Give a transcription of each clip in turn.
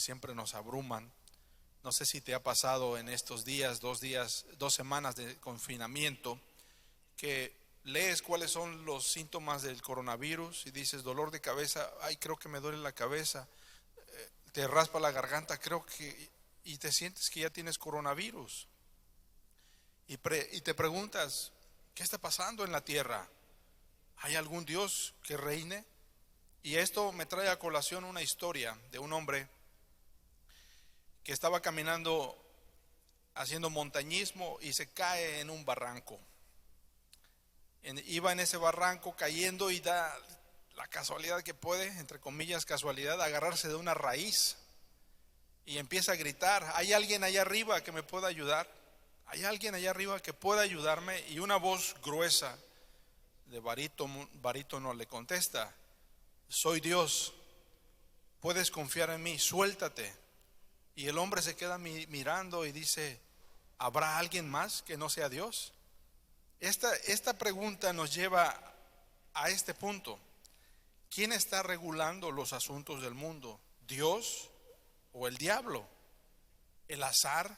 siempre nos abruman. No sé si te ha pasado en estos días, 2 semanas de confinamiento, que lees cuáles son los síntomas del coronavirus y dices dolor de cabeza, ay, creo que me duele la cabeza, te raspa la garganta, y te sientes que ya tienes coronavirus. Y te preguntas, ¿qué está pasando en la tierra? ¿Hay algún Dios que reine? Y esto me trae a colación una historia de un hombre que estaba caminando haciendo montañismo y se cae en un barranco. Iba en ese barranco cayendo y da la casualidad que puede, entre comillas casualidad, agarrarse de una raíz y empieza a gritar, ¿hay alguien allá arriba que me pueda ayudar? ¿Hay alguien allá arriba que pueda ayudarme? Y una voz gruesa de barítono le contesta, soy Dios, puedes confiar en mí, suéltate. Y el hombre se queda mirando y dice, ¿habrá alguien más que no sea Dios? Esta pregunta nos lleva a este punto. ¿Quién está regulando los asuntos del mundo? ¿Dios o el diablo? ¿El azar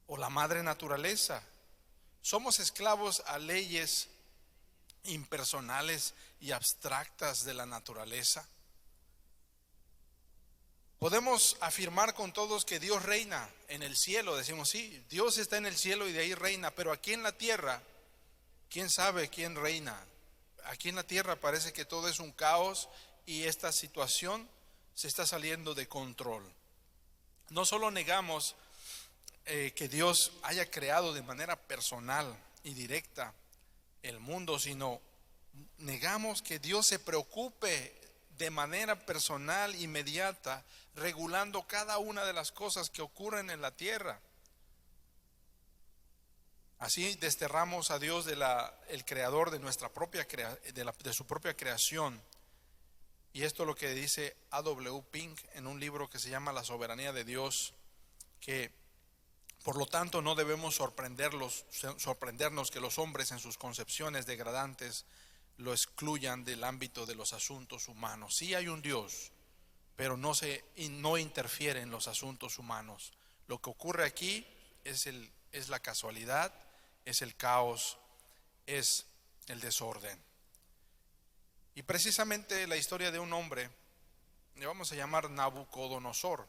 o la madre naturaleza? ¿Somos esclavos a leyes impersonales y abstractas de la naturaleza? Podemos afirmar con todos que Dios reina en el cielo. Decimos, sí, Dios está en el cielo y de ahí reina, pero aquí en la tierra, ¿quién sabe quién reina? Aquí en la tierra parece que todo es un caos y esta situación se está saliendo de control. No solo negamos que Dios haya creado de manera personal y directa el mundo, sino negamos que Dios se preocupe de manera personal, inmediata, regulando cada una de las cosas que ocurren en la tierra. Así desterramos a Dios el creador de nuestra propia de su propia creación. Y esto es lo que dice A.W. Pink en un libro que se llama La soberanía de Dios, que por lo tanto no debemos sorprendernos que los hombres en sus concepciones degradantes lo excluyan del ámbito de los asuntos humanos. Sí hay un Dios, pero no interfiere en los asuntos humanos. Lo que ocurre aquí es la casualidad, es el caos, es el desorden. Y precisamente la historia de un hombre, le vamos a llamar Nabucodonosor.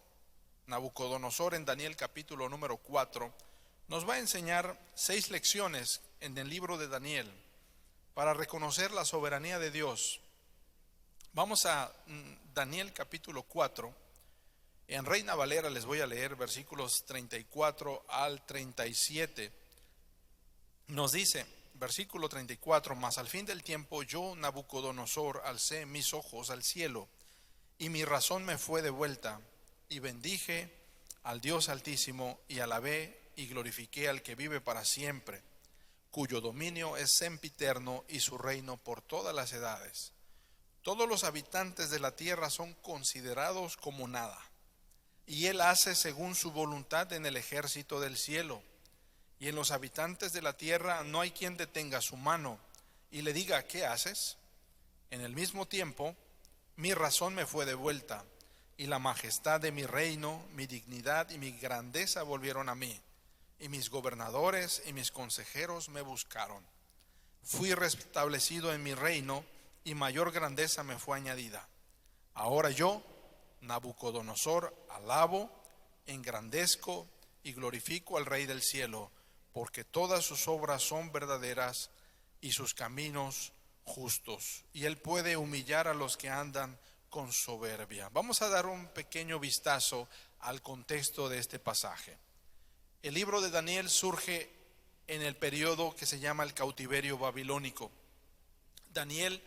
Nabucodonosor en Daniel capítulo número 4 nos va a enseñar 6 lecciones en el libro de Daniel para reconocer la soberanía de Dios. Vamos a Daniel capítulo 4. En Reina Valera les voy a leer versículos 34 al 37. Nos dice, versículo 34, mas al fin del tiempo yo, Nabucodonosor, alcé mis ojos al cielo y mi razón me fue devuelta y bendije al Dios Altísimo y alabé y glorifiqué al que vive para siempre, cuyo dominio es sempiterno y su reino por todas las edades. Todos los habitantes de la tierra son considerados como nada, y él hace según su voluntad en el ejército del cielo. Y en los habitantes de la tierra no hay quien detenga su mano y le diga, ¿qué haces? En el mismo tiempo, mi razón me fue devuelta, y la majestad de mi reino, mi dignidad y mi grandeza volvieron a mí, y mis gobernadores y mis consejeros me buscaron. Fui restablecido en mi reino, y mayor grandeza me fue añadida. Ahora yo, Nabucodonosor, alabo, engrandezco y glorifico al Rey del cielo, porque todas sus obras son verdaderas y sus caminos justos, y él puede humillar a los que andan con soberbia. Vamos a dar un pequeño vistazo al contexto de este pasaje. El libro de Daniel surge en el periodo que se llama el cautiverio babilónico. Daniel,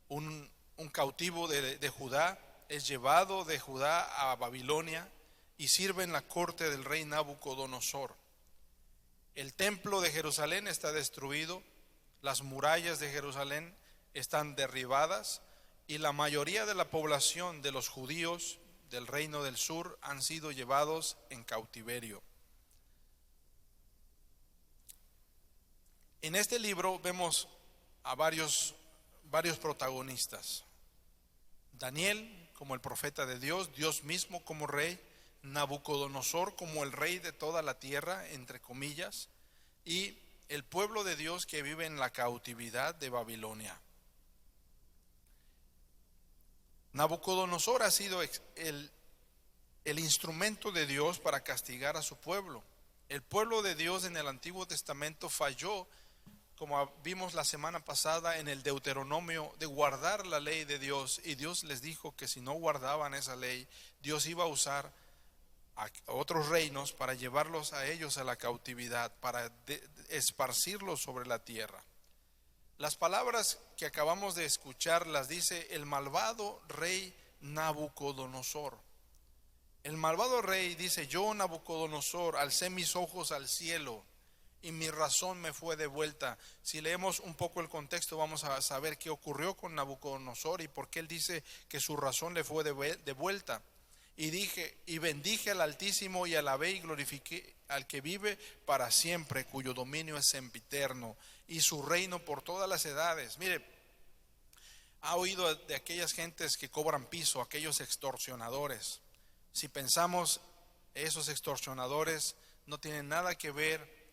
un cautivo de Judá, es llevado de Judá a Babilonia y sirve en la corte del rey Nabucodonosor. El templo de Jerusalén está destruido, las murallas de Jerusalén están derribadas y la mayoría de la población de los judíos del reino del sur han sido llevados en cautiverio. En este libro vemos a varios protagonistas. Daniel, como el profeta de Dios, Dios mismo como rey, Nabucodonosor como el rey de toda la tierra, entre comillas, y el pueblo de Dios que vive en la cautividad de Babilonia. Nabucodonosor ha sido el instrumento de Dios para castigar a su pueblo. El pueblo de Dios en el Antiguo Testamento falló, como vimos la semana pasada en el Deuteronomio, de guardar la ley de Dios, y Dios les dijo que si no guardaban esa ley, Dios iba a usar a otros reinos para llevarlos a ellos a la cautividad, para esparcirlos sobre la tierra. Las palabras que acabamos de escuchar las dice el malvado rey Nabucodonosor. El malvado rey dice: yo, Nabucodonosor, alcé mis ojos al cielo y mi razón me fue devuelta. Si leemos un poco el contexto, vamos a saber qué ocurrió con Nabucodonosor y por qué él dice que su razón le fue devuelta. Y dije, y bendije al Altísimo y alabé y glorifiqué al que vive para siempre, cuyo dominio es sempiterno y su reino por todas las edades. Mire, ha oído de aquellas gentes que cobran piso, aquellos extorsionadores. Si pensamos, esos extorsionadores no tienen nada que ver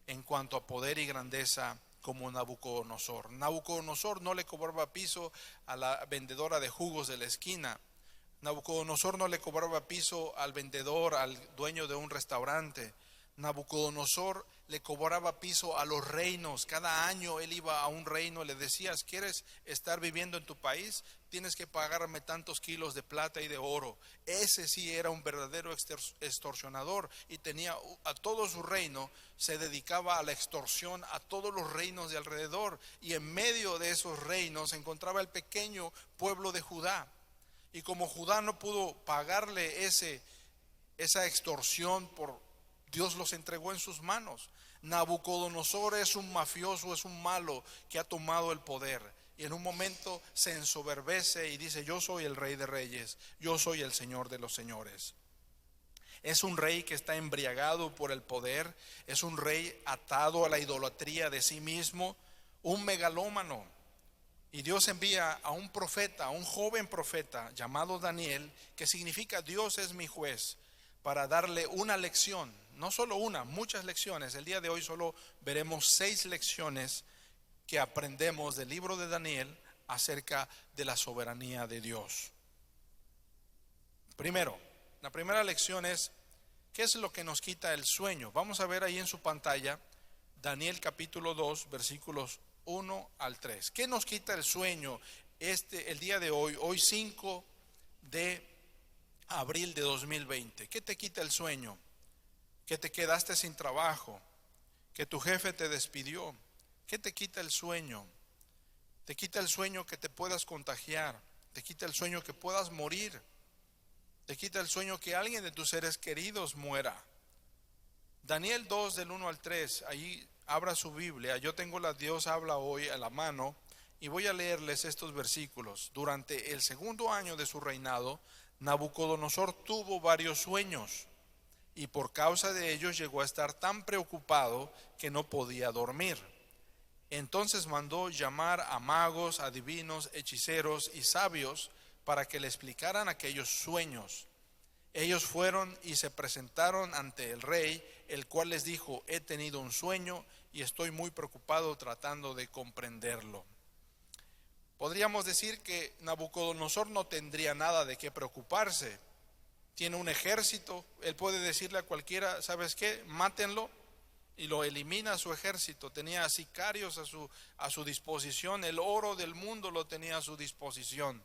en cuanto a poder y grandeza como Nabucodonosor. Nabucodonosor no le cobraba piso a la vendedora de jugos de la esquina. Nabucodonosor no le cobraba piso al vendedor, al dueño de un restaurante. Nabucodonosor le cobraba piso a los reinos. Cada año él iba a un reino y le decías: ¿quieres estar viviendo en tu país? Tienes que pagarme tantos kilos de plata y de oro. Ese sí era un verdadero extorsionador, y tenía a todo su reino, se dedicaba a la extorsión a todos los reinos de alrededor, y en medio de esos reinos se encontraba el pequeño pueblo de Judá. Y como Judá no pudo pagarle esa extorsión, Dios los entregó en sus manos. Nabucodonosor es un mafioso, es un malo que ha tomado el poder, y en un momento se ensoberbece y dice: yo soy el rey de reyes, yo soy el señor de los señores. Es un rey que está embriagado por el poder, es un rey atado a la idolatría de sí mismo, un megalómano. Y Dios envía a un profeta, a un joven profeta llamado Daniel, que significa Dios es mi juez, para darle una lección, no solo una, muchas lecciones. El día de hoy solo veremos 6 lecciones que aprendemos del libro de Daniel acerca de la soberanía de Dios. Primero, la primera lección es: ¿qué es lo que nos quita el sueño? Vamos a ver ahí en su pantalla Daniel capítulo 2, versículos 1 al 3. ¿Qué nos quita el sueño el día de hoy 5 de abril de 2020? ¿Qué te quita el sueño? Que te quedaste sin trabajo, que tu jefe te despidió. ¿Qué te quita el sueño? Te quita el sueño que te puedas contagiar, te quita el sueño que puedas morir, te quita el sueño que alguien de tus seres queridos muera. Daniel 2 del 1 al 3, ahí abra su Biblia. Yo tengo la Dios habla hoy a la mano y voy a leerles estos versículos. Durante el segundo año de su reinado, Nabucodonosor tuvo varios sueños, y por causa de ellos llegó a estar tan preocupado que no podía dormir. Entonces mandó llamar a magos, adivinos, hechiceros y sabios para que le explicaran aquellos sueños. Ellos fueron y se presentaron ante el rey, el cual les dijo: he tenido un sueño y estoy muy preocupado tratando de comprenderlo. Podríamos decir que Nabucodonosor no tendría nada de qué preocuparse. Tiene un ejército, él puede decirle a cualquiera: ¿sabes qué? Mátenlo, y lo elimina a su ejército. Tenía sicarios a su disposición, el oro del mundo lo tenía a su disposición,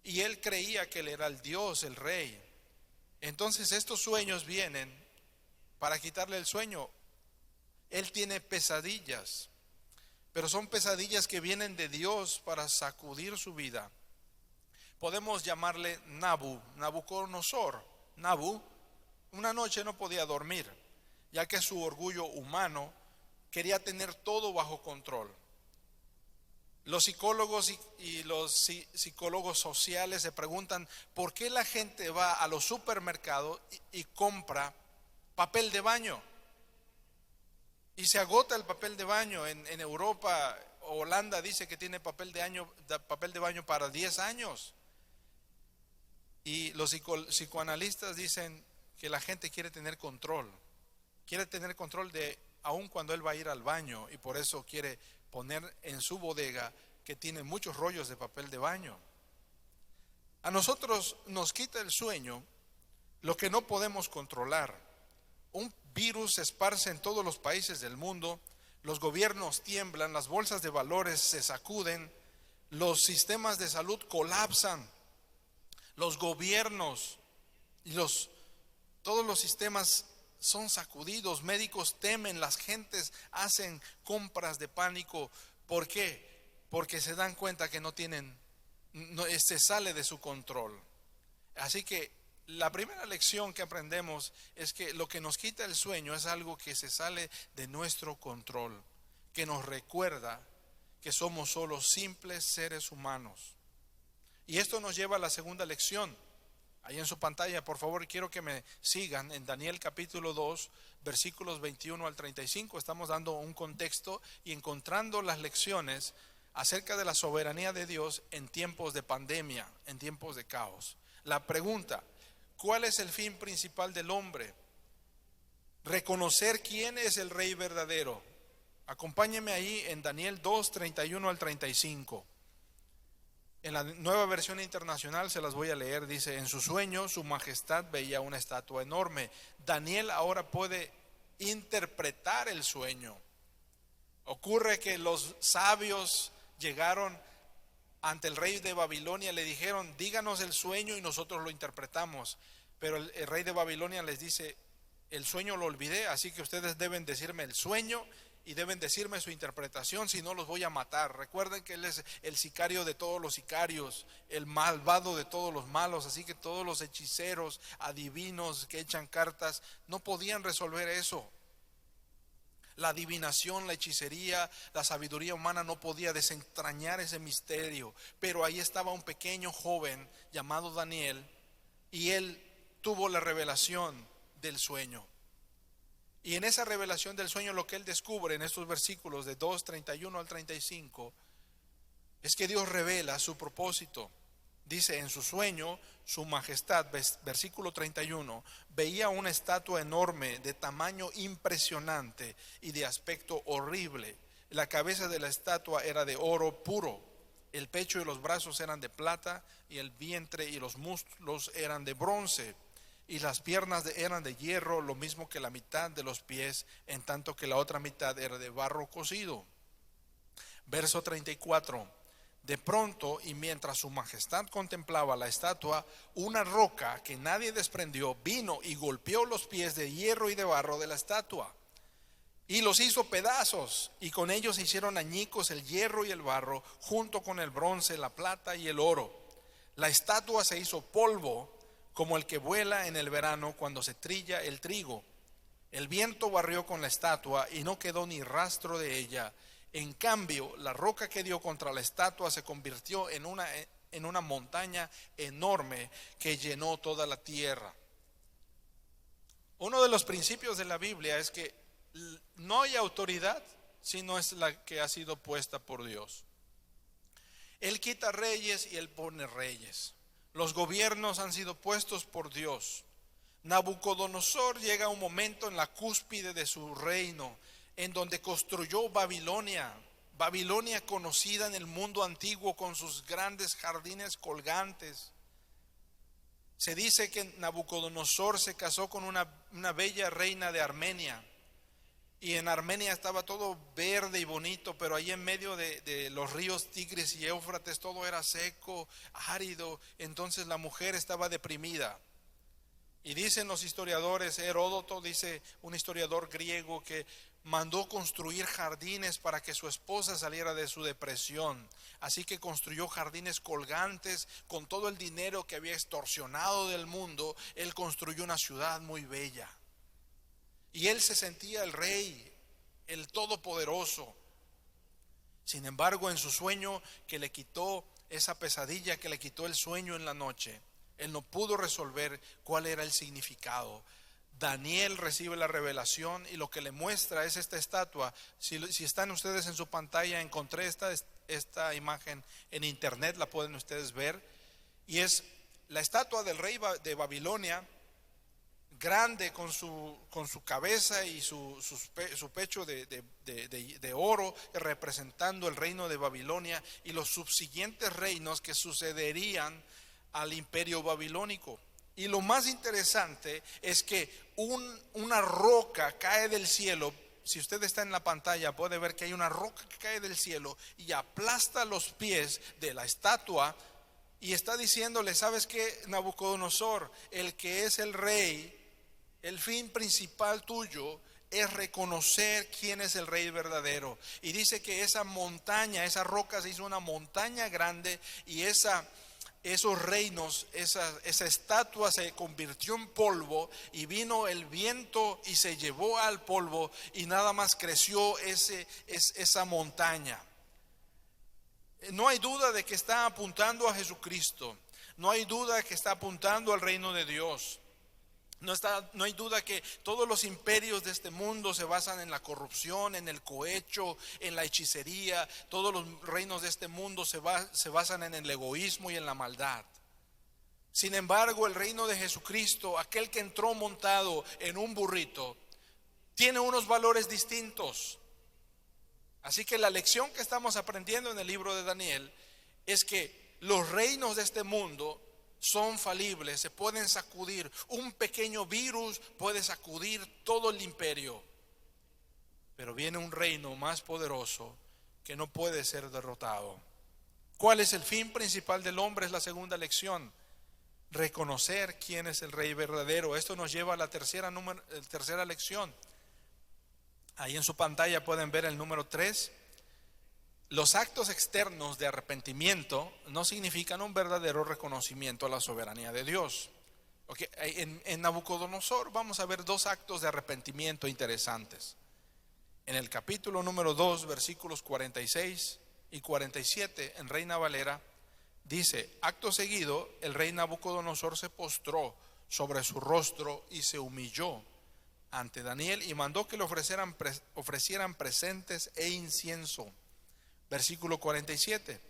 y él creía que él era el Dios, el rey. Entonces estos sueños vienen para quitarle el sueño. Él tiene pesadillas, pero son pesadillas que vienen de Dios para sacudir su vida. Podemos llamarle Nabucodonosor. Una noche no podía dormir, ya que su orgullo humano quería tener todo bajo control. Los psicólogos y los psicólogos sociales se preguntan: ¿por qué la gente va a los supermercados y compra papel de baño? Y se agota el papel de baño. En Europa, Holanda dice que tiene papel de baño para 10 años. Y los psicoanalistas dicen que la gente quiere tener control de aun cuando él va a ir al baño, y por eso quiere poner en su bodega que tiene muchos rollos de papel de baño. A nosotros nos quita el sueño lo que no podemos controlar. Un virus se esparce en todos los países del mundo, los gobiernos tiemblan, las bolsas de valores se sacuden, los sistemas de salud colapsan, los gobiernos y todos los sistemas son sacudidos, médicos temen, las gentes hacen compras de pánico. ¿Por qué? Porque se dan cuenta que se sale de su control. Así que la primera lección que aprendemos es que lo que nos quita el sueño es algo que se sale de nuestro control, que nos recuerda que somos solo simples seres humanos. Y esto nos lleva a la segunda lección. Ahí en su pantalla, por favor, quiero que me sigan en Daniel capítulo 2, versículos 21 al 35. Estamos dando un contexto y encontrando las lecciones acerca de la soberanía de Dios en tiempos de pandemia, en tiempos de caos. La pregunta: ¿cuál es el fin principal del hombre? Reconocer quién es el Rey verdadero. Acompáñenme ahí en Daniel 2, 31 al 35. En la Nueva Versión Internacional se las voy a leer. Dice: en su sueño su majestad veía una estatua enorme. Daniel ahora puede interpretar el sueño. Ocurre que los sabios llegaron ante el rey de Babilonia, le dijeron: díganos el sueño y nosotros lo interpretamos. Pero el rey de Babilonia les dice: el sueño lo olvidé, así que ustedes deben decirme el sueño y deben decirme su interpretación, si no los voy a matar. Recuerden que él es el sicario de todos los sicarios, el malvado de todos los malos, así que todos los hechiceros, adivinos que echan cartas no podían resolver eso. La adivinación, la hechicería, la sabiduría humana no podía desentrañar ese misterio. Pero ahí estaba un pequeño joven llamado Daniel, y él tuvo la revelación del sueño. Y en esa revelación del sueño, lo que él descubre en estos versículos de 2, 31 al 35, es que Dios revela su propósito. Dice: en su sueño su majestad, versículo 31, veía una estatua enorme de tamaño impresionante y de aspecto horrible. La cabeza de la estatua era de oro puro, el pecho y los brazos eran de plata, y el vientre y los muslos eran de bronce, y las piernas eran de hierro, lo mismo que la mitad de los pies, en tanto que la otra mitad era de barro cocido. Verso 34. De pronto, y mientras su majestad contemplaba la estatua, una roca que nadie desprendió vino y golpeó los pies de hierro y de barro de la estatua, y los hizo pedazos, y con ellos se hicieron añicos el hierro y el barro, junto con el bronce, la plata y el oro. La estatua se hizo polvo, como el que vuela en el verano cuando se trilla el trigo. El viento barrió con la estatua y no quedó ni rastro de ella. En cambio, la roca que dio contra la estatua se convirtió en una montaña enorme que llenó toda la tierra. Uno de los principios de la Biblia es que no hay autoridad si no es la que ha sido puesta por Dios. Él quita reyes y él pone reyes. Los gobiernos han sido puestos por Dios. Nabucodonosor llega a un momento en la cúspide de su reino, en donde construyó Babilonia. Babilonia, conocida en el mundo antiguo con sus grandes jardines colgantes. Se dice que Nabucodonosor se casó con una bella reina de Armenia. Y en Armenia estaba todo verde y bonito, pero ahí en medio de los ríos Tigris y Éufrates todo era seco, árido. Entonces la mujer estaba deprimida. Y dicen los historiadores, Heródoto dice, un historiador griego, que mandó construir jardines para que su esposa saliera de su depresión. Así que construyó jardines colgantes con todo el dinero que había extorsionado del mundo. Él construyó una ciudad muy bella. Y él se sentía el rey, el todopoderoso. Sin embargo, en su sueño que le quitó esa pesadilla, que le quitó el sueño en la noche, él no pudo resolver cuál era el significado. Daniel recibe la revelación y lo que le muestra es esta estatua. Si están ustedes en su pantalla, encontré esta imagen en internet, la pueden ustedes ver. Y es la estatua del rey de Babilonia, grande con su cabeza y su pecho de oro, representando el reino de Babilonia y los subsiguientes reinos que sucederían al imperio babilónico. Y lo más interesante es que una roca cae del cielo. Si usted está en la pantalla puede ver que hay una roca que cae del cielo y aplasta los pies de la estatua y está diciéndole: ¿sabes qué, Nabucodonosor? El que es el rey, el fin principal tuyo es reconocer quién es el rey verdadero. Y dice que esa montaña, esa roca se hizo una montaña grande, y esos reinos, esa estatua se convirtió en polvo, y vino el viento y se llevó al polvo, y nada más creció esa montaña. No hay duda de que está apuntando a Jesucristo. No hay duda de que está apuntando al reino de Dios. No hay duda que todos los imperios de este mundo se basan en la corrupción, en el cohecho, en la hechicería. Todos los reinos de este mundo se basan en el egoísmo y en la maldad. Sin embargo, el reino de Jesucristo, aquel que entró montado en un burrito, tiene unos valores distintos. Así que la lección que estamos aprendiendo en el libro de Daniel es que los reinos de este mundo son falibles, se pueden sacudir. Un pequeño virus puede sacudir todo el imperio, pero viene un reino más poderoso que no puede ser derrotado. ¿Cuál es el fin principal del hombre? Es la segunda lección: reconocer quién es el rey verdadero. Esto nos lleva a la tercera lección. Ahí en su pantalla pueden ver el número 3. Los actos externos de arrepentimiento no significan un verdadero reconocimiento a la soberanía de Dios. Okay. En Nabucodonosor vamos a ver dos actos de arrepentimiento interesantes. En el capítulo número 2, versículos 46 y 47, en Reina Valera, dice: acto seguido, el rey Nabucodonosor se postró sobre su rostro y se humilló ante Daniel y mandó que le ofrecieran presentes e incienso. Versículo 47.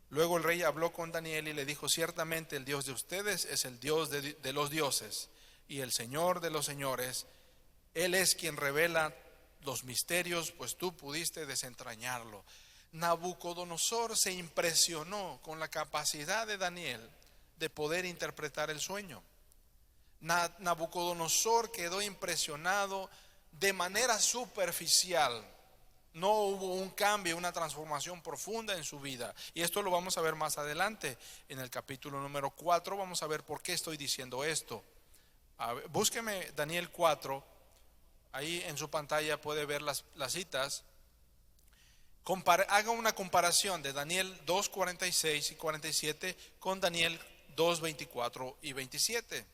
Luego el rey habló con Daniel y le dijo: ciertamente el Dios de ustedes es el Dios de los dioses y el Señor de los señores. Él es quien revela los misterios, pues tú pudiste desentrañarlo. Nabucodonosor se impresionó con la capacidad de Daniel de poder interpretar el sueño. Nabucodonosor quedó impresionado de manera superficial. No hubo un cambio, una transformación profunda en su vida. Y esto lo vamos a ver más adelante. En el capítulo número 4 vamos a ver por qué estoy diciendo esto. Búsqueme Daniel 4. Ahí en su pantalla puede ver las citas. Haga una comparación de Daniel 2, 46 y 47 con Daniel 2, 24 y 27.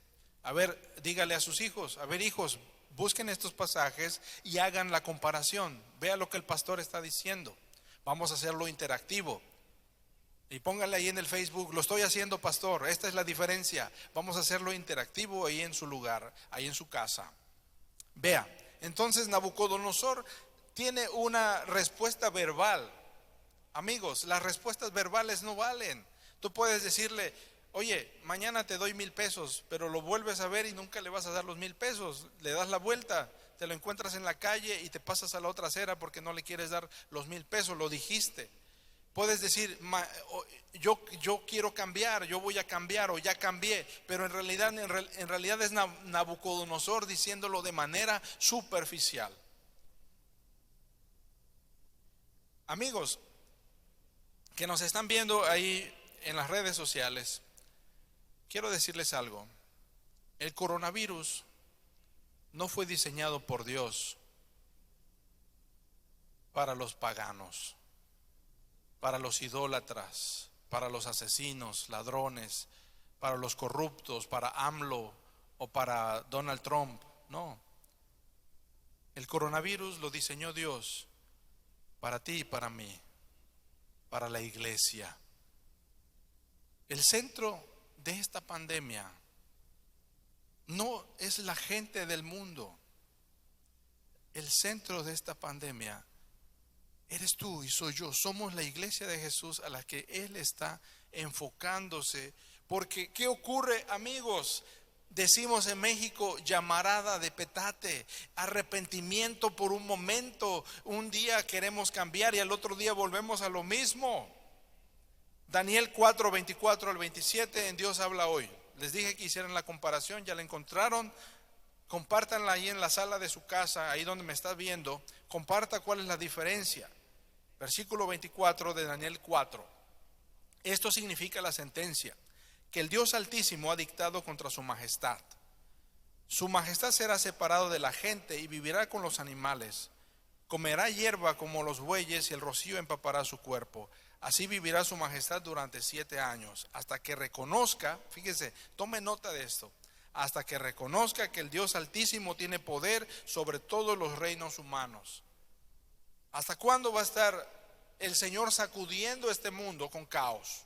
A ver, dígale a sus hijos: a ver, hijos, busquen estos pasajes y hagan la comparación. Vea lo que el pastor está diciendo. Vamos a hacerlo interactivo. Y póngale ahí en el Facebook: lo estoy haciendo, pastor, esta es la diferencia. Vamos a hacerlo interactivo ahí en su lugar, ahí en su casa. Vea, entonces Nabucodonosor tiene una respuesta verbal. Amigos, las respuestas verbales no valen. Tú puedes decirle: oye, mañana te doy 1,000 pesos, pero lo vuelves a ver y nunca le vas a dar los 1,000 pesos. Le das la vuelta, te lo encuentras en la calle y te pasas a la otra acera porque no le quieres dar los 1,000 pesos, lo dijiste. Puedes decir: yo quiero cambiar, yo voy a cambiar, o ya cambié, pero en realidad es Nabucodonosor diciéndolo de manera superficial. Amigos que nos están viendo ahí en las redes sociales, quiero decirles algo: el coronavirus no fue diseñado por Dios para los paganos, para los idólatras, para los asesinos, ladrones, para los corruptos, para AMLO o para Donald Trump. No, el coronavirus lo diseñó Dios para ti y para mí, para la iglesia. El centro de esta pandemia no es la gente del mundo. El centro de esta pandemia eres tú y soy yo. Somos la iglesia de Jesús a la que Él está enfocándose, Porque ¿qué ocurre, amigos? Decimos en México, llamarada de petate, arrepentimiento por un momento. Un día queremos cambiar y al otro día volvemos a lo mismo. Daniel 4, 24 al 27, en Dios habla hoy. Les dije que hicieran la comparación, ya la encontraron. Compártanla ahí en la sala de su casa, ahí donde me está viendo. Comparta cuál es la diferencia. Versículo 24 de Daniel 4. Esto significa la sentencia que el Dios Altísimo ha dictado contra su majestad. Su majestad será separado de la gente y vivirá con los animales. Comerá hierba como los bueyes y el rocío empapará su cuerpo. Así vivirá su majestad durante 7 años, hasta que reconozca, fíjese, tome nota de esto, hasta que reconozca que el Dios Altísimo tiene poder sobre todos los reinos humanos. ¿Hasta cuándo va a estar el Señor sacudiendo este mundo con caos?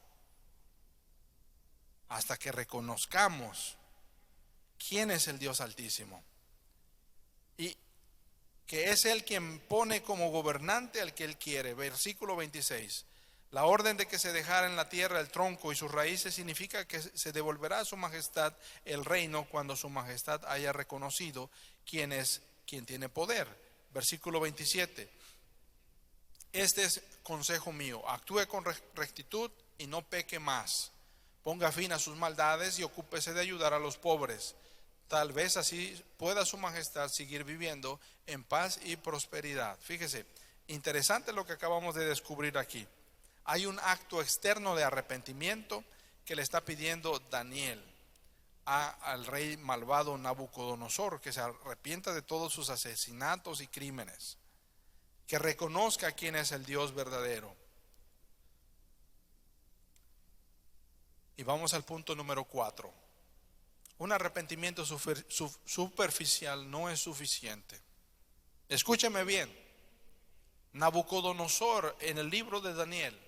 Hasta que reconozcamos quién es el Dios Altísimo y que es Él quien pone como gobernante al que Él quiere. Versículo 26. La orden de que se dejara en la tierra el tronco y sus raíces significa que se devolverá a su majestad el reino cuando su majestad haya reconocido quién es quien tiene poder. Versículo 27. Este es consejo mío: actúe con rectitud y no peque más. Ponga fin a sus maldades y ocúpese de ayudar a los pobres. Tal vez así pueda su majestad seguir viviendo en paz y prosperidad. Fíjese, interesante lo que acabamos de descubrir aquí. Hay un acto externo de arrepentimiento que le está pidiendo Daniel al rey malvado Nabucodonosor, que se arrepienta de todos sus asesinatos y crímenes, que reconozca quién es el Dios verdadero. Y vamos al punto número 4. Un arrepentimiento superficial no es suficiente. Escúcheme bien. Nabucodonosor, en el libro de Daniel,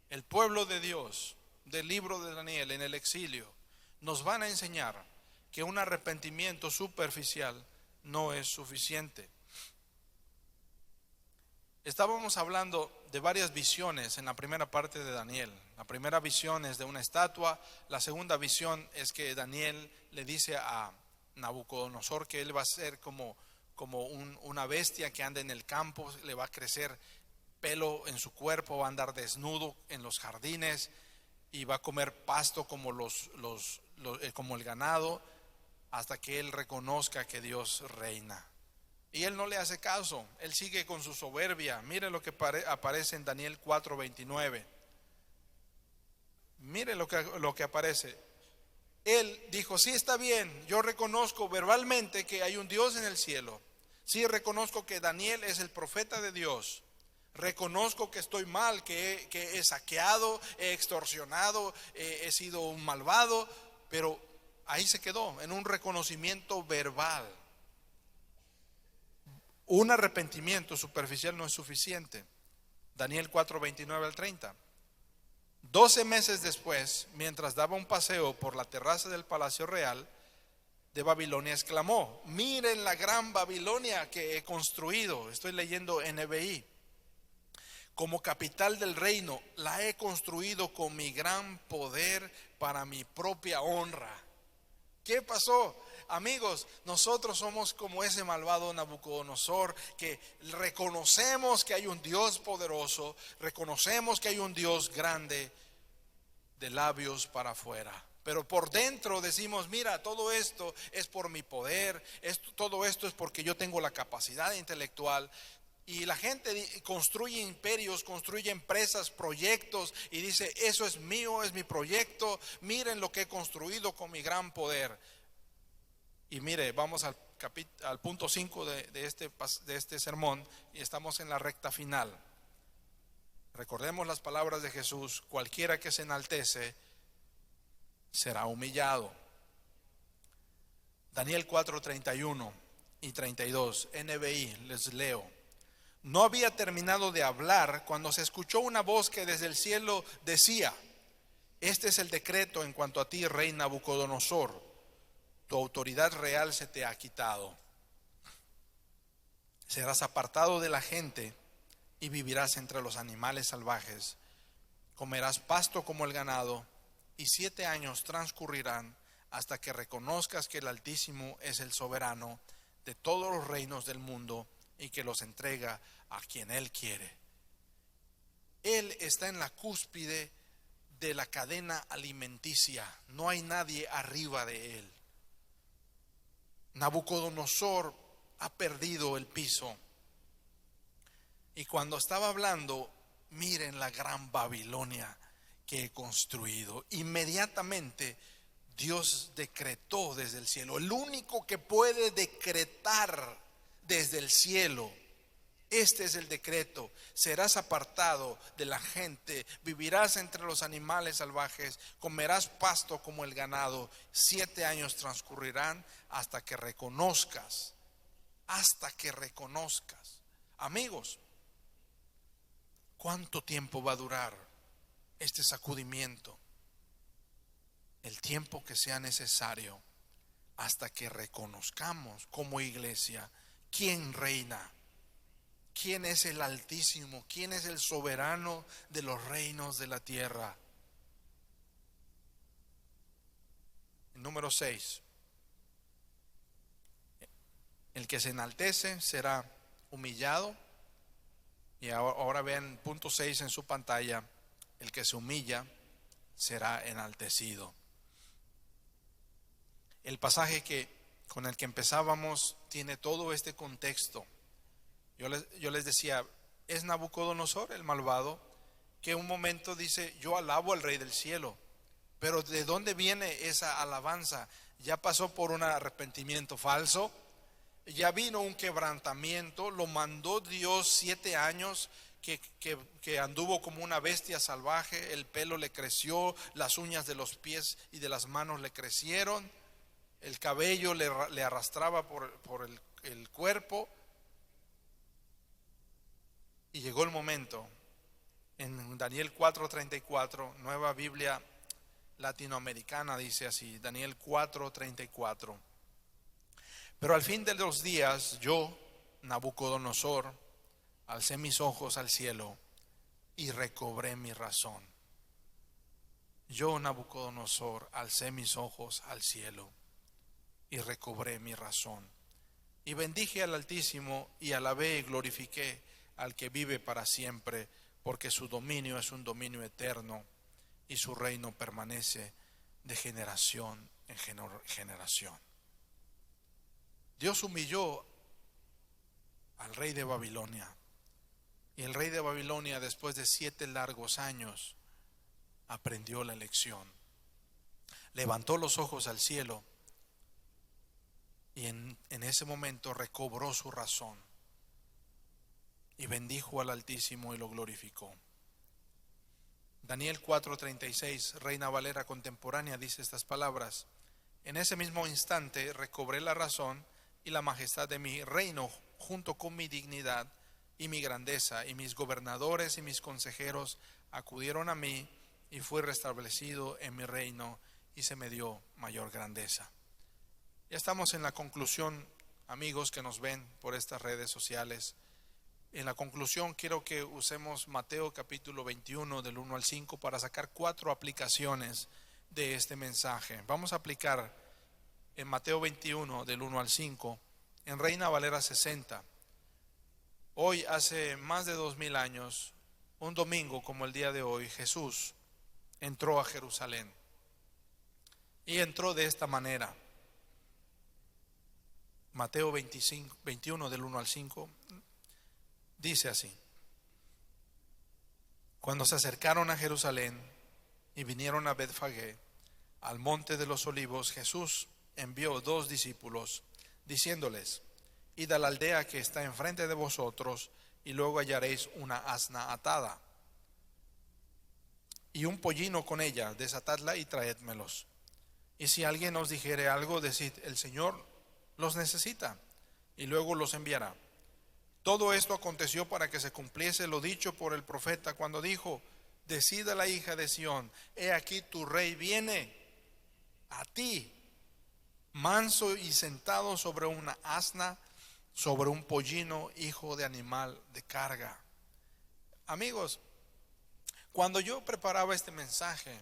el pueblo de Dios del libro de Daniel en el exilio, nos van a enseñar que un arrepentimiento superficial no es suficiente. Estábamos hablando de varias visiones en la primera parte de Daniel. La primera visión es de una estatua. La segunda visión es que Daniel le dice a Nabucodonosor que él va a ser como una bestia que anda en el campo, le va a crecer pelo en su cuerpo, va a andar desnudo en los jardines y va a comer pasto como como el ganado, hasta que él reconozca que Dios reina. Y él no le hace caso, él sigue con su soberbia. Mire lo que aparece en Daniel 4:29. Mire lo que aparece. Él dijo: sí, está bien, yo reconozco verbalmente que hay un Dios en el cielo. Sí, reconozco que Daniel es el profeta de Dios. Reconozco que estoy mal, que he saqueado, he extorsionado, he sido un malvado. Pero ahí se quedó, en un reconocimiento verbal. Un arrepentimiento superficial no es suficiente. Daniel 4:29 al 30. 12 meses después, mientras daba un paseo por la terraza del Palacio Real de Babilonia, exclamó: miren la gran Babilonia que he construido. Estoy leyendo NBI. Como capital del reino, la he construido con mi gran poder para mi propia honra. ¿Qué pasó? Amigos, nosotros somos como ese malvado Nabucodonosor, que reconocemos que hay un Dios poderoso, reconocemos que hay un Dios grande, de labios para afuera. Pero por dentro decimos: mira, todo esto es por mi poder, todo esto es porque yo tengo la capacidad intelectual. Y la gente construye imperios, construye empresas, proyectos, y dice: eso es mío, es mi proyecto, miren lo que he construido con mi gran poder. Y mire, vamos al punto 5 de este sermón, y estamos en la recta final. Recordemos las palabras de Jesús: cualquiera que se enaltece será humillado. Daniel 4:31 y 32, NBI, les leo. No había terminado de hablar cuando se escuchó una voz que desde el cielo decía: este es el decreto en cuanto a ti, rey Nabucodonosor. Tu autoridad real se te ha quitado. Serás apartado de la gente y vivirás entre los animales salvajes. Comerás pasto como el ganado y 7 años transcurrirán hasta que reconozcas que el Altísimo es el soberano de todos los reinos del mundo y que los entrega a quien Él quiere. Él está en la cúspide de la cadena alimenticia. No hay nadie arriba de Él. Nabucodonosor ha perdido el piso. Y cuando estaba hablando, miren la gran Babilonia que he construido. Inmediatamente Dios decretó desde el cielo. El único que puede decretar desde el cielo. Este es el decreto: serás apartado de la gente, vivirás entre los animales salvajes, comerás pasto como el ganado. 7 años transcurrirán hasta que reconozcas. Amigos, ¿cuánto tiempo va a durar este sacudimiento? El tiempo que sea necesario hasta que reconozcamos como iglesia quién reina. ¿Quién es el Altísimo? ¿Quién es el soberano de los reinos de la tierra? Número 6. El que se enaltece será humillado. Y ahora vean punto 6 en su pantalla. El que se humilla será enaltecido. El pasaje con el que empezábamos tiene todo este contexto. Yo les decía, es Nabucodonosor el malvado, que un momento dice: yo alabo al Rey del cielo. Pero ¿de dónde viene esa alabanza? Ya pasó por un arrepentimiento falso, ya vino un quebrantamiento, lo mandó Dios 7 años, que anduvo como una bestia salvaje, el pelo le creció, las uñas de los pies y de las manos le crecieron, el cabello le arrastraba por el cuerpo. Y llegó el momento, en Daniel 4:34, Nueva Biblia Latinoamericana dice así, Daniel 4:34: pero al fin de los días, yo, Nabucodonosor, alcé mis ojos al cielo y recobré mi razón. Yo, Nabucodonosor, alcé mis ojos al cielo y recobré mi razón. Y bendije al Altísimo y alabé y glorifiqué al que vive para siempre, porque su dominio es un dominio eterno y su reino permanece de generación en generación. Dios humilló al rey de Babilonia, y el rey de Babilonia, después de 7 largos años, aprendió la lección. Levantó los ojos al cielo y en ese momento recobró su razón y bendijo al Altísimo y lo glorificó. Daniel 4:36, Reina Valera contemporánea, dice estas palabras: en ese mismo instante recobré la razón y la majestad de mi reino, junto con mi dignidad y mi grandeza, y mis gobernadores y mis consejeros acudieron a mí, y fui restablecido en mi reino, y se me dio mayor grandeza. Ya estamos en la conclusión, amigos que nos ven por estas redes sociales. En la conclusión quiero que usemos Mateo capítulo 21 del 1 al 5 para sacar 4 aplicaciones de este mensaje. Vamos a aplicar en Mateo 21 del 1 al 5 en Reina Valera 60. Hoy, hace más de 2000 años, un domingo como el día de hoy, Jesús entró a Jerusalén y entró de esta manera. Mateo 21 del 1 al 5 dice así: cuando se acercaron a Jerusalén y vinieron a Betfagé, al monte de los olivos, Jesús envió 2 discípulos, diciéndoles: id a la aldea que está enfrente de vosotros, y luego hallaréis una asna atada y un pollino con ella, desatadla y traédmelos. Y si alguien os dijere algo, decid: el Señor los necesita, y luego los enviará. Todo esto aconteció para que se cumpliese lo dicho por el profeta cuando dijo: decid a la hija de Sión, he aquí tu rey viene a ti, manso y sentado sobre una asna, sobre un pollino, hijo de animal de carga. Amigos, cuando yo preparaba este mensaje,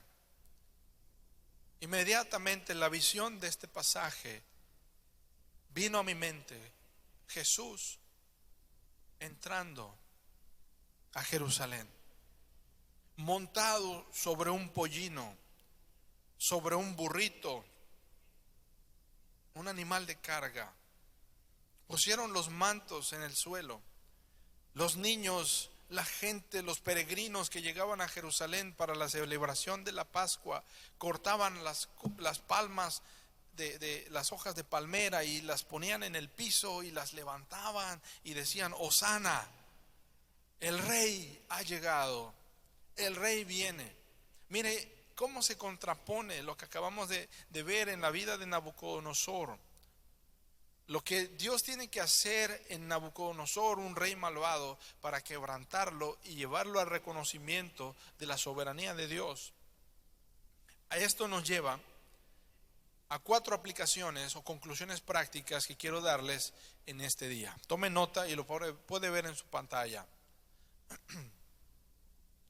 Inmediatamente la visión de este pasaje vino a mi mente: Jesús entrando a Jerusalén, montado sobre un pollino, sobre un burrito, un animal de carga. Pusieron los mantos en el suelo. Los niños, la gente, los peregrinos que llegaban a Jerusalén para la celebración de la Pascua, cortaban las palmas de las hojas de palmera y las ponían en el piso y las levantaban y decían: Hosana, el rey ha llegado, el rey viene. Mire cómo se contrapone lo que acabamos de ver en la vida de Nabucodonosor. Lo que Dios tiene que hacer en Nabucodonosor, un rey malvado, para quebrantarlo y llevarlo al reconocimiento de la soberanía de Dios. A esto nos lleva a 4 aplicaciones o conclusiones prácticas que quiero darles en este día. Tome nota y lo puede ver en su pantalla.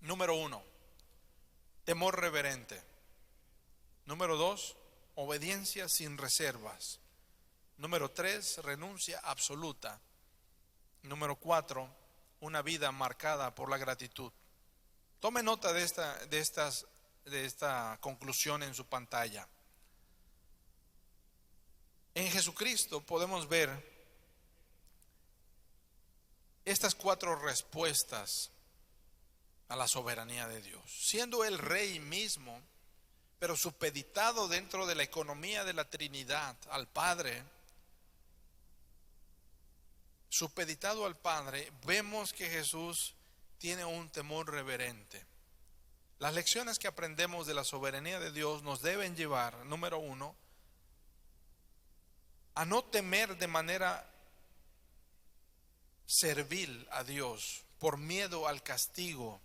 Número 1, temor reverente. Número 2, obediencia sin reservas. Número 3, renuncia absoluta. Número 4, una vida marcada por la gratitud. Tome nota de esta conclusión en su pantalla. En Jesucristo podemos ver estas 4 respuestas a la soberanía de Dios. Siendo el rey mismo, pero supeditado dentro de la economía de la Trinidad al Padre, supeditado al Padre, vemos que Jesús tiene un temor reverente. Las lecciones que aprendemos de la soberanía de Dios nos deben llevar, número 1, a no temer de manera servil a Dios por miedo al castigo.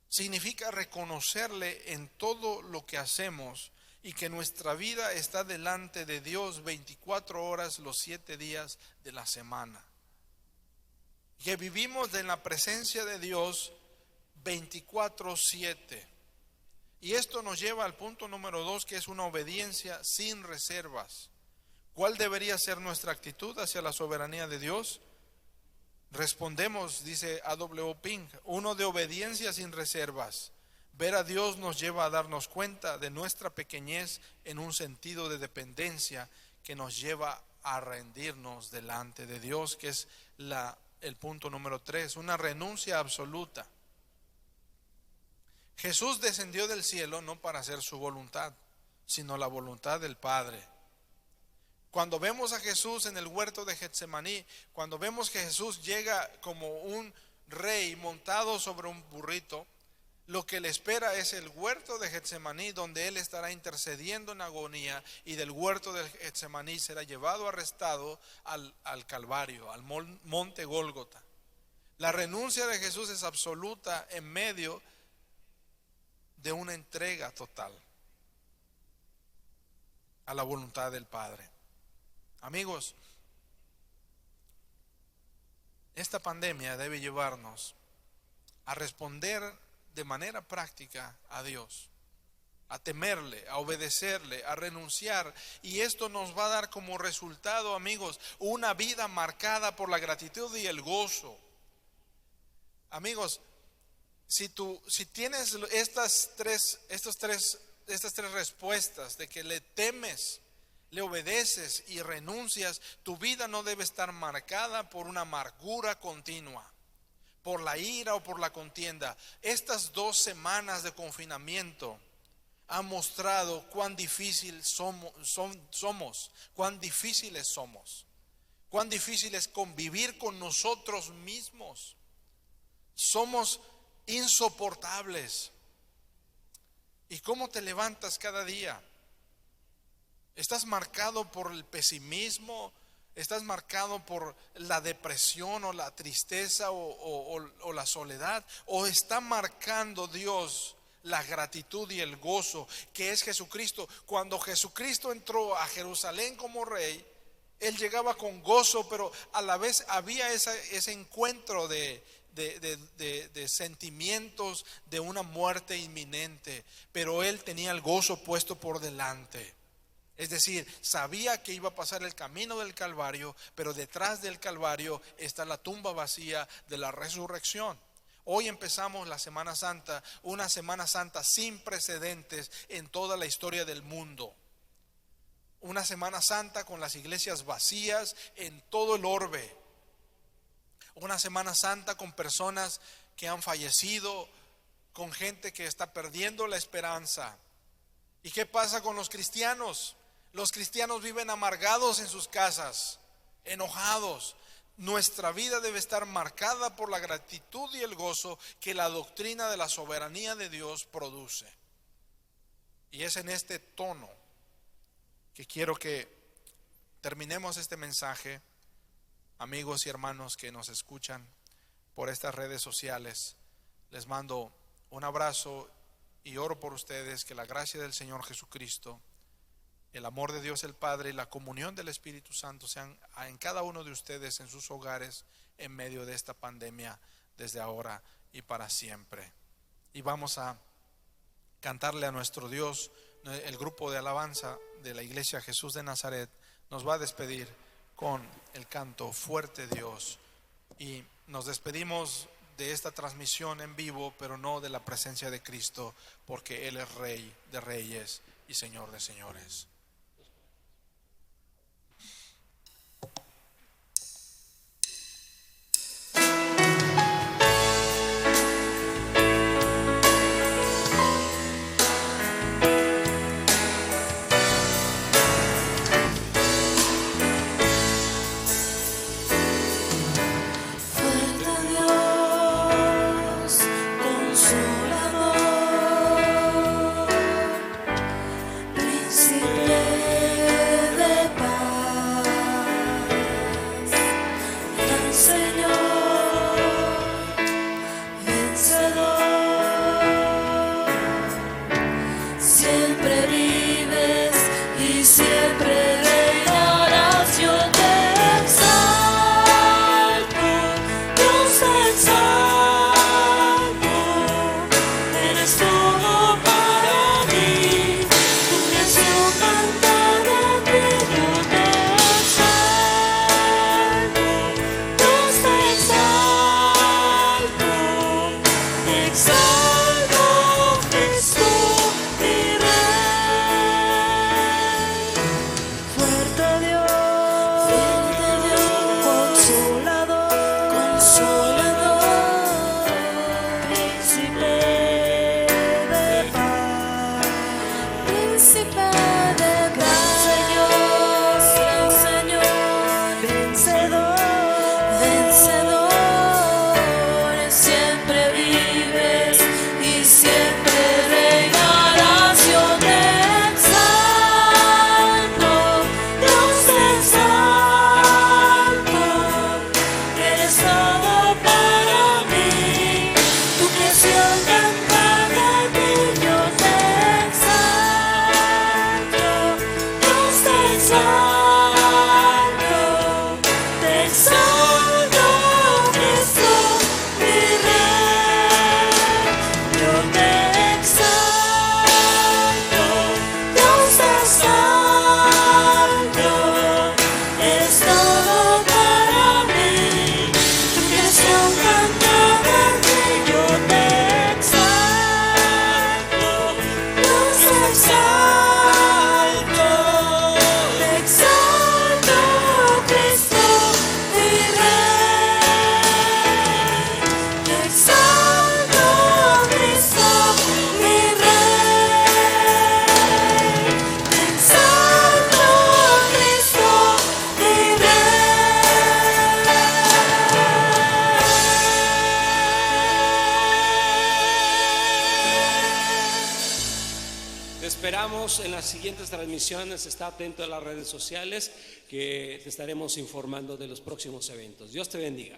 Significa reconocerle en todo lo que hacemos y que nuestra vida está delante de Dios 24 horas los 7 días de la semana. Que vivimos en la presencia de Dios 24/7. Y esto nos lleva al punto número 2, que es una obediencia sin reservas. ¿Cuál debería ser nuestra actitud hacia la soberanía de Dios? Respondemos, dice A.W. Pink, uno de obediencia sin reservas. Ver a Dios nos lleva a darnos cuenta de nuestra pequeñez en un sentido de dependencia que nos lleva a rendirnos delante de Dios, que es el punto número 3, una renuncia absoluta. Jesús descendió del cielo no para hacer su voluntad, sino la voluntad del Padre. Cuando vemos a Jesús en el huerto de Getsemaní, cuando vemos que Jesús llega como un rey montado sobre un burrito, lo que le espera es el huerto de Getsemaní, donde Él estará intercediendo en agonía, y del huerto de Getsemaní será llevado arrestado al Calvario, al monte Gólgota. La renuncia de Jesús es absoluta en medio de una entrega total a la voluntad del Padre. Amigos, esta pandemia debe llevarnos a responder de manera práctica a Dios, a temerle, a obedecerle, a renunciar, y esto nos va a dar como resultado, amigos, una vida marcada por la gratitud y el gozo. Amigos, si tienes estas tres respuestas de que le temes, le obedeces y renuncias, tu vida no debe estar marcada por una amargura continua, por la ira o por la contienda. Estas 2 semanas de confinamiento han mostrado cuán difíciles somos, cuán difíciles somos, cuán difícil es convivir con nosotros mismos. Somos insoportables. ¿Y cómo te levantas cada día? ¿Estás marcado por el pesimismo? ¿Estás marcado por la depresión o la tristeza o la soledad? ¿O está marcando Dios la gratitud y el gozo que es Jesucristo? Cuando Jesucristo entró a Jerusalén como rey, Él llegaba con gozo, pero a la vez había ese encuentro de de sentimientos de una muerte inminente, pero él tenía el gozo puesto por delante. Es decir, sabía que iba a pasar el camino del Calvario, pero detrás del Calvario está la tumba vacía de la resurrección. Hoy empezamos la Semana Santa, una Semana Santa sin precedentes en toda la historia del mundo. Una Semana Santa con las iglesias vacías en todo el orbe. Una Semana Santa con personas que han fallecido, con gente que está perdiendo la esperanza. ¿Y qué pasa con los cristianos? Los cristianos viven amargados en sus casas, enojados. Nuestra vida debe estar marcada por la gratitud y el gozo que la doctrina de la soberanía de Dios produce. Y es en este tono que quiero que terminemos este mensaje, amigos y hermanos que nos escuchan por estas redes sociales. Les mando un abrazo y oro por ustedes, que la gracia del Señor Jesucristo, el amor de Dios el Padre y la comunión del Espíritu Santo sean en cada uno de ustedes, en sus hogares, en medio de esta pandemia, desde ahora y para siempre. Y vamos a cantarle a nuestro Dios. El grupo de alabanza de la Iglesia Jesús de Nazaret nos va a despedir con el canto Fuerte Dios. Y nos despedimos de esta transmisión en vivo, pero no de la presencia de Cristo, porque Él es Rey de reyes y Señor de señores. En las siguientes transmisiones, está atento a las redes sociales, que te estaremos informando de los próximos eventos. Dios te bendiga.